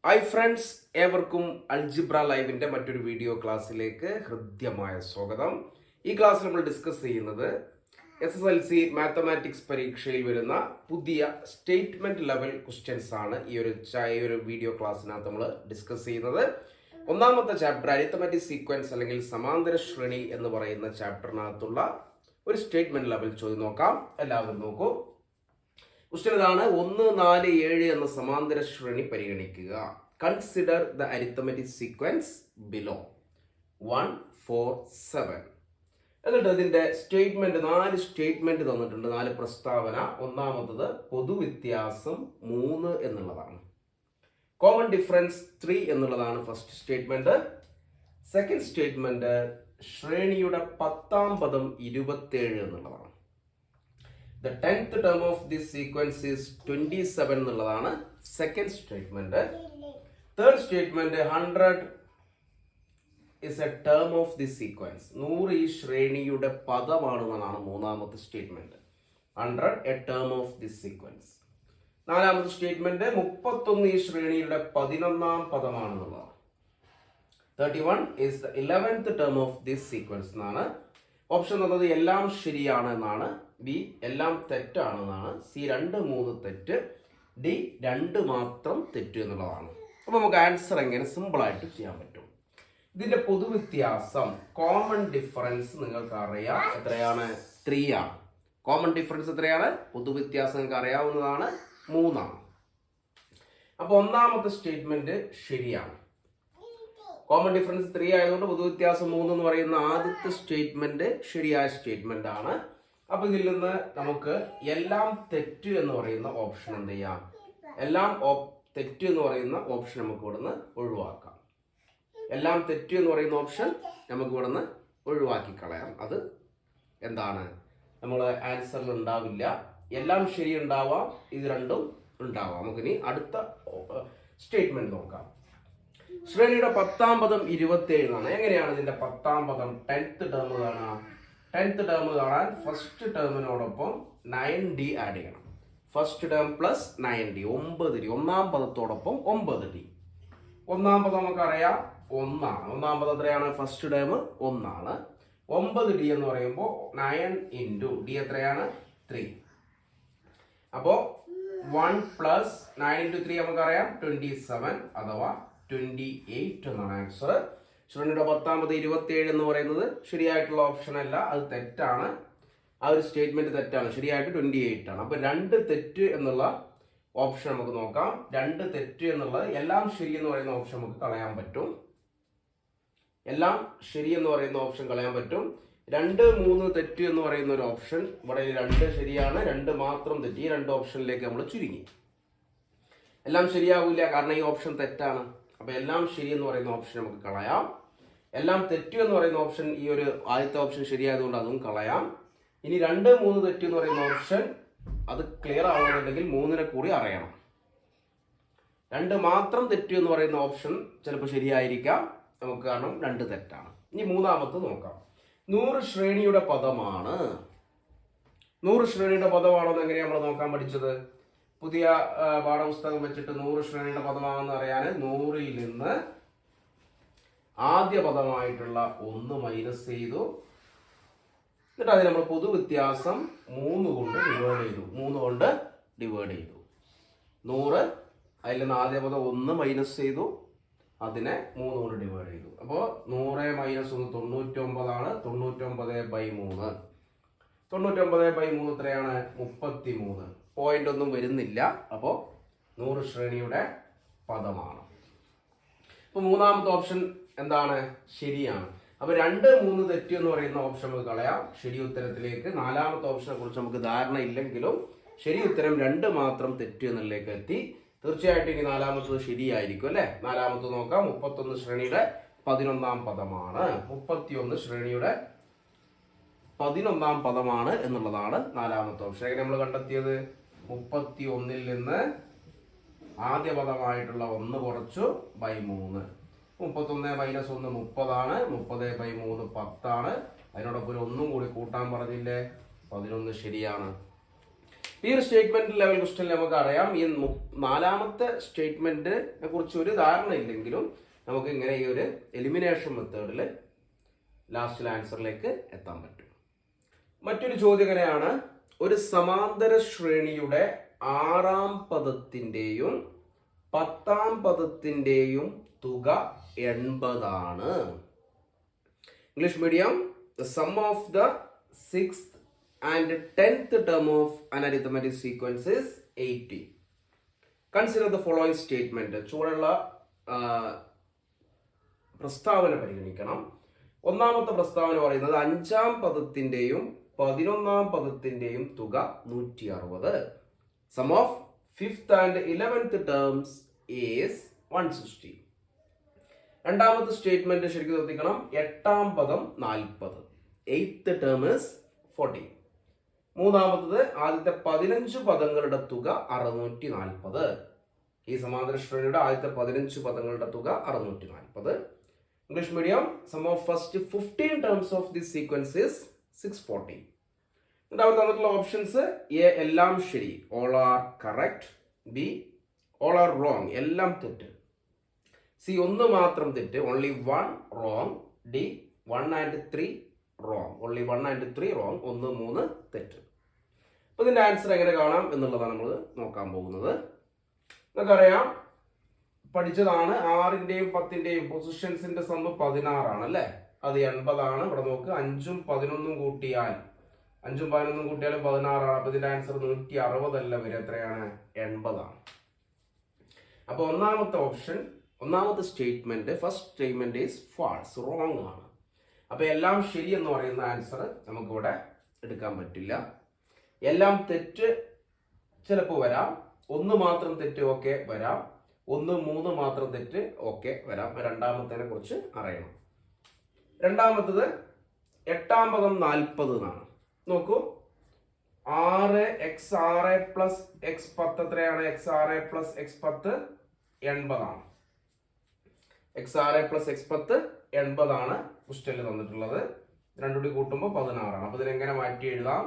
Hi friends, ഏവർക്കും algebra ലൈവിൻ്റെ മറ്റൊരു video ക്ലാസ്സിലേക്ക് ഹൃദ്യമായ സ്വാഗതം. ഈ ക്ലാസ്സിൽ നമ്മൾ ഡിസ്കസ് ചെയ്യുന്നത് SSLC മാത്തമാറ്റിക്സ് പരീക്ഷയിൽ വരുന്ന പുതിയ സ്റ്റേറ്റ്മെൻറ്റ് ലെവൽ ക്വസ്റ്റ്യൻസ് ആണ്. ഈ ഒരു വീഡിയോ ക്ലാസ്സിനകത്ത് നമ്മൾ ഡിസ്കസ് ചെയ്യുന്നത്. ഒന്നാമത്തെ ചാപ്റ്റർ അരിത്തമാറ്റിക് സീക്വൻസ് അല്ലെങ്കിൽ സമാന്തര ശ്രേണി എന്ന് പറയുന്ന ചാപ്റ്ററിനകത്തുള്ള ഒരു സ്റ്റേറ്റ്മെൻറ്റ് ലെവൽ ചോദ്യം നോക്കാം. എല്ലാവരും നോക്കൂ. ക്വസ്റ്റ്യൻ ഇതാണ്: 1, 4, 7 എന്ന സമാന്തര ശ്രേണി പരിഗണിക്കുക. Consider the arithmetic sequence below 1, 4, 7. എന്നിട്ട് ഇതിന്റെ സ്റ്റേറ്റ്മെന്റ് 4 സ്റ്റേറ്റ്മെന്റ് തന്നിട്ടുണ്ട്, 4 പ്രസ്താവന. ഒന്നാമത്തത് പൊതുവ്യത്യാസം 3 എന്നുള്ളതാണ്. കോമൺ ഡിഫറൻസ് 3 എന്നുള്ളതാണ് ഫസ്റ്റ് സ്റ്റേറ്റ്മെന്റ്. സെക്കൻഡ് സ്റ്റേറ്റ്മെന്റ് ശ്രേണിയുടെ 10ാം പദം 27 എന്നുള്ളതാണ്. The 10th term of this sequence is 27 എന്നുള്ളതാണ് second statement. Third statement 100 is a term of this sequence. 100 ഈ ശ്രേണിയുടെ പദമാണെന്നാണ് മൂന്നാമത്തെ statement. 100 a term of this sequence. നാലാമത്തെ സ്റ്റേറ്റ്മെന്റ് 31 ഈ ശ്രേണിയുടെ 11ാം പദമാണെന്നുള്ളതാണ്. 31 is the 11th term of this sequence എന്നാണ്. Option തന്നത് എല്ലാം ശരിയാണ് എന്നാണ്. ബി എല്ലാം തെറ്റാണെന്നാണ്. സി 2, 3 തെറ്റ്. ഡി 2 മാത്രം തെറ്റ് എന്നുള്ളതാണ്. അപ്പോൾ നമുക്ക് ആൻസർ എങ്ങനെ സിമ്പിളായിട്ട് ചെയ്യാൻ പറ്റും? ഇതിന്റെ പൊതുവ്യത്യാസം കോമൺ ഡിഫറൻസ് നിങ്ങൾക്ക് അറിയാം. എത്രയാണ്? 3 ആണ്. കോമൺ ഡിഫറൻസ് എത്രയാണ്? പൊതുവ്യത്യാസം നിങ്ങൾക്ക് അറിയാവുന്നതാണ്, 3 ആണ്. അപ്പോൾ ഒന്നാമത്തെ സ്റ്റേറ്റ്മെന്റ് ശരിയാണ്. കോമൺ ഡിഫറൻസ് 3 ആയതുകൊണ്ട് പൊതുവ്യത്യാസം 3 എന്ന് പറയുന്ന ആദ്യത്തെ സ്റ്റേറ്റ്മെന്റ് ശരിയായ സ്റ്റേറ്റ്മെന്റ് ആണ്. അപ്പൊ ഇതിൽ നിന്ന് നമുക്ക് എല്ലാം തെറ്റ് എന്ന് പറയുന്ന ഓപ്ഷൻ എന്ത് ചെയ്യാം? എല്ലാം തെറ്റ് എന്ന് പറയുന്ന ഓപ്ഷൻ നമുക്ക് ഇവിടുന്ന് ഒഴിവാക്കാം. എല്ലാം തെറ്റ് എന്ന് പറയുന്ന ഓപ്ഷൻ നമുക്ക് ഇവിടുന്ന് ഒഴിവാക്കി കളയാം. അത് എന്താണ്? നമ്മൾ ആൻസറിൽ ഉണ്ടാവില്ല. എല്ലാം ശരി ഉണ്ടാവാം, ഇത് രണ്ടും ഉണ്ടാവാം. നമുക്കിനി അടുത്ത സ്റ്റേറ്റ്മെന്റ് നോക്കാം. ശ്രേണിയുടെ 10ാം പദം 27 ആണ്. എങ്ങനെയാണ് ഇതിന്റെ 10ാം പദം? 10th ടേം കാണാം. 10th ടേം കാണാൻ ഫസ്റ്റ് ടേമിനോടൊപ്പം 9D ആഡ് ചെയ്യണം. First term plus 9D 9D. ഒന്നാം പദത്തോടൊപ്പം 9D. ഒന്നാം പദം നമുക്കറിയാം 1 ആണ്. ഒന്നാം പദം എത്രയാണ്? ഫസ്റ്റ് ടേം 1 ആണ്. 9D എന്ന് പറയുമ്പോൾ 9 ഇൻറ്റു D എത്രയാണ്? 3. അപ്പോൾ 1 പ്ലസ് 9 ഇൻറ്റു 3 നമുക്കറിയാം 27 അഥവാ 28 എന്നാണ് ആൻസർ. ശ്രേണിയുടെ 10ാം പദം 27 എന്ന് പറയുന്നത് ശരിയായിട്ടുള്ള ഓപ്ഷൻ അല്ല, അത് തെറ്റാണ്. ആ ഒരു സ്റ്റേറ്റ്മെന്റ് തെറ്റാണ്. ശരിയായിട്ട് 28 ആണ്. അപ്പൊ 2 തെറ്റ് എന്നുള്ള ഓപ്ഷൻ നമുക്ക് നോക്കാം. 2 തെറ്റ് എന്നുള്ളത് എല്ലാം ശരി എന്ന് പറയുന്ന ഓപ്ഷൻ നമുക്ക് കളയാൻ പറ്റും. എല്ലാം ശരി എന്ന് പറയുന്ന ഓപ്ഷൻ കളയാൻ പറ്റും. 2, 3 തെറ്റ് എന്ന് പറയുന്ന ഒരു ഓപ്ഷൻ ഇവിടെ 2 ശരിയാണ്, 2 മാത്രം തെറ്റ്. ഈ 2 ഓപ്ഷനിലേക്ക് നമ്മൾ ചുരുങ്ങി. എല്ലാം ശരിയാവില്ല, കാരണം ഈ ഓപ്ഷൻ തെറ്റാണ്. അപ്പൊ എല്ലാം ശരി എന്ന് പറയുന്ന ഓപ്ഷൻ നമുക്ക് കളയാം. എല്ലാം തെറ്റ് എന്ന് പറയുന്ന ഓപ്ഷൻ, ഈ ഒരു ആദ്യത്തെ ഓപ്ഷൻ ശരിയായതുകൊണ്ട് അതും കളയാം. ഇനി 2, 3 തെറ്റ് എന്ന് പറയുന്ന ഓപ്ഷൻ, അത് ക്ലിയർ ആവണമെന്നുണ്ടെങ്കിൽ 3നെ കൂടി അറിയണം. 2 മാത്രം തെറ്റ് എന്ന് പറയുന്ന ഓപ്ഷൻ ചിലപ്പോൾ ശരിയായിരിക്കാം, നമുക്ക് കാരണം 2 തെറ്റാണ്. ഇനി മൂന്നാമത്തെ നോക്കാം. 100 ശ്രേണിയുടെ പദമാണ്. 100 ശ്രേണിയുടെ പദമാണെന്ന് എങ്ങനെയാണ് നമ്മൾ നോക്കാൻ പഠിച്ചത്? പുതിയ പാഠപുസ്തകം വെച്ചിട്ട് 100 ശ്രേണിയുടെ പദമാണെന്ന് അറിയാൻ 100ൽ നിന്ന് ആദ്യ പദമായിട്ടുള്ള 1 മൈനസ് ചെയ്തു. എന്നിട്ട് അതിന് നമ്മൾ പൊതുവ്യത്യാസം 3 കൊണ്ട് ഡിവൈഡ് ചെയ്തു. 3 കൊണ്ട് ഡിവൈഡ് ചെയ്തു. 100 അതിൽ നിന്ന് ആദ്യ പദം 1 മൈനസ് ചെയ്തു, അതിനെ 3 കൊണ്ട് ഡിവൈഡ് ചെയ്തു. അപ്പോൾ 100 മൈനസ് 1 99 ആണ്. 99/3. 99/3 എത്രയാണ്? 33. പോയിന്റ് ഒന്നും വരുന്നില്ല. അപ്പോൾ 100 ശ്രേണിയുടെ പദമാണ്. അപ്പോൾ മൂന്നാമത്തെ ഓപ്ഷൻ എന്താണ്? ശരിയാണ്. അപ്പോൾ 2, 3 തെറ്റ് എന്ന് പറയുന്ന ഓപ്ഷൻ നമുക്ക് കളയാം. ശരി ഉത്തരത്തിലേക്ക്. നാലാമത്തെ ഓപ്ഷനെ കുറിച്ച് നമുക്ക് ധാരണ ഇല്ലെങ്കിലും ശരി ഉത്തരം 2 മാത്രം തെറ്റ് എന്നതിലേക്ക് എത്തി. തീർച്ചയായിട്ടും ഇനി നാലാമത്തത് ശരിയായിരിക്കും അല്ലെ? നാലാമത്തെ നോക്കാം. 31 ശ്രേണിയുടെ 11ാം പദമാണ്. 31 ശ്രേണിയുടെ 11ാം പദമാണ് എന്നുള്ളതാണ് നാലാമത്തെ ഓപ്ഷൻ. എങ്ങനെ നമ്മൾ കണ്ടെത്തിയത്? 31ൽ നിന്ന് ആദ്യ പദമായിട്ടുള്ള 1 കുറച്ചു /3. 31 മൈനസ് 1 30 ആണ്. 30/3 10 ആണ്. അതിനോടൊപ്പം ഒരു 1 കൂടി കൂട്ടാൻ പറഞ്ഞില്ലേ? 11 ശരിയാണ്. ഈ ഒരു സ്റ്റേറ്റ്മെന്റ് ലെവൽ ക്വസ്റ്റ്യൻ നമുക്ക് അറിയാം. ഈ നാലാമത്തെ സ്റ്റേറ്റ്മെന്റിനെ കുറിച്ച് ഒരു ധാരണ ഇല്ലെങ്കിലും നമുക്ക് ഇങ്ങനെ ഈ ഒരു എലിമിനേഷൻ മെത്തേഡിൽ ലാസ്റ്റ് ആൻസറിലേക്ക് എത്താൻ പറ്റും. മറ്റൊരു ചോദ്യം ഇങ്ങനെയാണ്: ഒരു സമാന്തര ശ്രേണിയുടെ 6ാം പദത്തിന്റെയും 10ാം പദത്തിന്റെയും തുക 80 ആണ്. English medium. The sum of the 6th and 10th term of an arithmetic sequence is 80. Consider the following statement. ചുവടുള്ള പ്രസ്താവന പരിഗണിക്കണം. ഒന്നാമത്തെ പ്രസ്താവന പറയുന്നത് 5ാം പദത്തിന്റെയും 11ാം പദത്തിന്റെയും തുക 160. Sum of 5th and 11th terms is 160. രണ്ടാമത്തെ സ്റ്റേറ്റ്മെന്റ് ശരിക്കും ശ്രദ്ധിക്കണം. 8ാം പദം 40. 8th term is 40. മൂന്നാമത്തത് ആദ്യത്തെ 15 പദങ്ങളുടെ തുക 640. ഈ സമാന്തര ശ്രേണിയുടെ ആദ്യത്തെ 15 പദങ്ങളുടെ തുക 640. English medium. Sum of first 15 terms of this sequence is 640. എന്നിട്ട് അവർ തന്നിട്ടുള്ള ഓപ്ഷൻസ്: എ എല്ലാം ശരി, all are correct; B all are wrong, എല്ലാം തെറ്റ്; സി ഒന്ന് മാത്രം തെറ്റ്, only 1 wrong; D 1 and 3 wrong, only 1 and 3 wrong, 1, 3 തെറ്റ്. അപ്പോൾ ഇതിന്റെ ആൻസർ എങ്ങനെ കാണാം എന്നുള്ളതാണ് നമ്മൾ നോക്കാൻ പോകുന്നത്. നമുക്കറിയാം, പഠിച്ചതാണ് 6ന്റെയും 10ന്റെയും പൊസിഷൻസിന്റെ സമ്മ് 16 ആണ് അല്ലേ? അത് 80 ആണ്. ഇവിടെ നോക്ക്, 5ഉം 11ഉം കൂട്ടിയാൽ 16 ആണ്. അപ്പൊ ഇതിന്റെ ആൻസർ 160 അല്ല വരെ, എത്രയാണ്? 80 ആണ്. അപ്പൊ ഒന്നാമത്തെ statement, first statement is false, wrong ആണ്. അപ്പൊ എല്ലാം ശരി എന്ന് പറയുന്ന ആൻസർ നമുക്കിവിടെ എടുക്കാൻ പറ്റില്ല. എല്ലാം തെറ്റ് ചിലപ്പോൾ വരാം. 1 മാത്രം തെറ്റ് ഓക്കെ വരാം. 1, 3 മാത്രം തെറ്റ് ഓക്കെ വരാം. രണ്ടാമത്തേനെ കുറിച്ച് അറിയണം. രണ്ടാമത്തത് 8ാം പദം 40 എന്നാണ്. നോക്കൂ, 6x6 പ്ലസ് x10 എത്രയാണ്? x6 പ്ലസ് x10 80 ആണ്. x6 പ്ലസ് x10 80 ആണ് ക്വസ്റ്റ്യനിൽ തന്നിട്ടുള്ളത്. രണ്ടും കൂടി കൂട്ടുമ്പോൾ 16 ആണ്. അപ്പൊ ഇതിനെങ്ങനെ മാറ്റി എഴുതാം?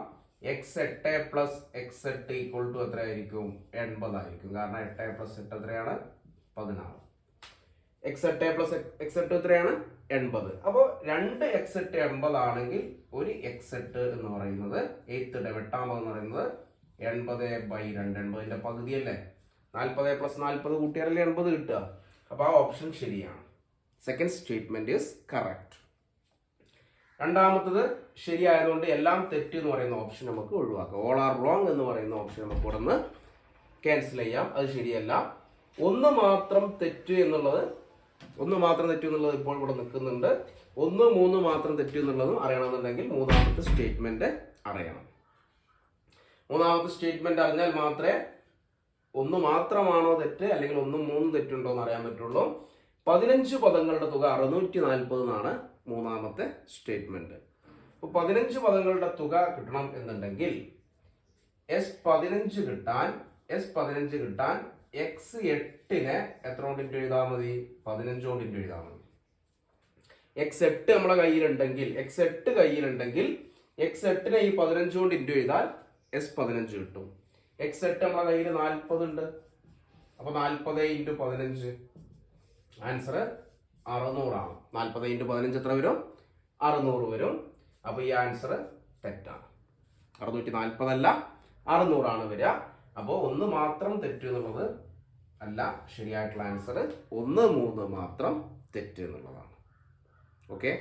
x8 plus x8 equal to എത്രയായിരിക്കും? 80 ആയിരിക്കും. കാരണം 8 പ്ലസ് 8 എത്രയാണ്? 16. x8 പ്ലസ് x8 എത്രയാണ്? 80. അപ്പോൾ 2 x8 80 ആണെങ്കിൽ ഒരു x8 എന്ന് പറയുന്നത് 8ാം പദം എന്ന് പറയുന്നത് 80/2. 80ന്റെ പകുതിയല്ലേ? 40 പ്ലസ് 40 കൂട്ടിയാലല്ലേ 80 കിട്ടുക. അപ്പൊ ആ ഓപ്ഷൻ ശരിയാണ്. Second statement is correct. രണ്ടാമത്തത് ശരിയായതുകൊണ്ട് എല്ലാം തെറ്റ് എന്ന് പറയുന്ന ഓപ്ഷൻ നമുക്ക് ഒഴിവാക്കാം. ഓൾ ആർ റോങ് എന്ന് പറയുന്ന ഓപ്ഷൻ നമുക്ക് ഇവിടെ നിന്ന് ക്യാൻസൽ ചെയ്യാം. അത് ശരിയല്ല. 1 മാത്രം തെറ്റ് എന്നുള്ളത് ഇപ്പോൾ ഇവിടെ നിൽക്കുന്നുണ്ട്. 1, 3 മാത്രം തെറ്റ് എന്നുള്ളതും അറിയണമെന്നുണ്ടെങ്കിൽ മൂന്നാമത്തെ സ്റ്റേറ്റ്മെന്റ് അറിയണം. മൂന്നാമത്തെ സ്റ്റേറ്റ്മെന്റ് അറിഞ്ഞാൽ മാത്രമേ 1 മാത്രമാണോ തെറ്റ് അല്ലെങ്കിൽ 1, 3 തെറ്റുണ്ടോ എന്ന് അറിയാൻ പറ്റുള്ളൂ. 15 പദങ്ങളുടെ തുക 640 എന്നാണ് മൂന്നാമത്തെ സ്റ്റേറ്റ്മെന്റ്. അപ്പോൾ 15 പദങ്ങളുടെ തുക കിട്ടണം എന്നുണ്ടെങ്കിൽ S15 കിട്ടാൻ x8നെ എത്ര കൊണ്ട് ഇൻറ്റു എഴുതാൽ മതി? 15 കൊണ്ട് ഇൻറ്റു എഴുതാൽ മതി. x8 നമ്മളെ കയ്യിലുണ്ടെങ്കിൽ x8നെ ഈ 15 കൊണ്ട് ഇൻറ്റു ചെയ്താൽ S15 കിട്ടും. x8 നമ്മളെ കയ്യിൽ 40 ഉണ്ട്. അപ്പൊ 40 × 15 ആൻസർ 600 ആണ്. 40 × 15 എത്ര വരും? 600 വരും. അപ്പൊ ഈ ആൻസർ തെറ്റാണ്. 640 അല്ല, 600 ആണ് വരിക. അപ്പോൾ 1 മാത്രം തെറ്റ് എന്നുള്ളത് അല്ല ശരിയായിട്ടുള്ള ആൻസർ. 1, 3 മാത്രം തെറ്റ് എന്നുള്ളതാണ്. ഓക്കെ.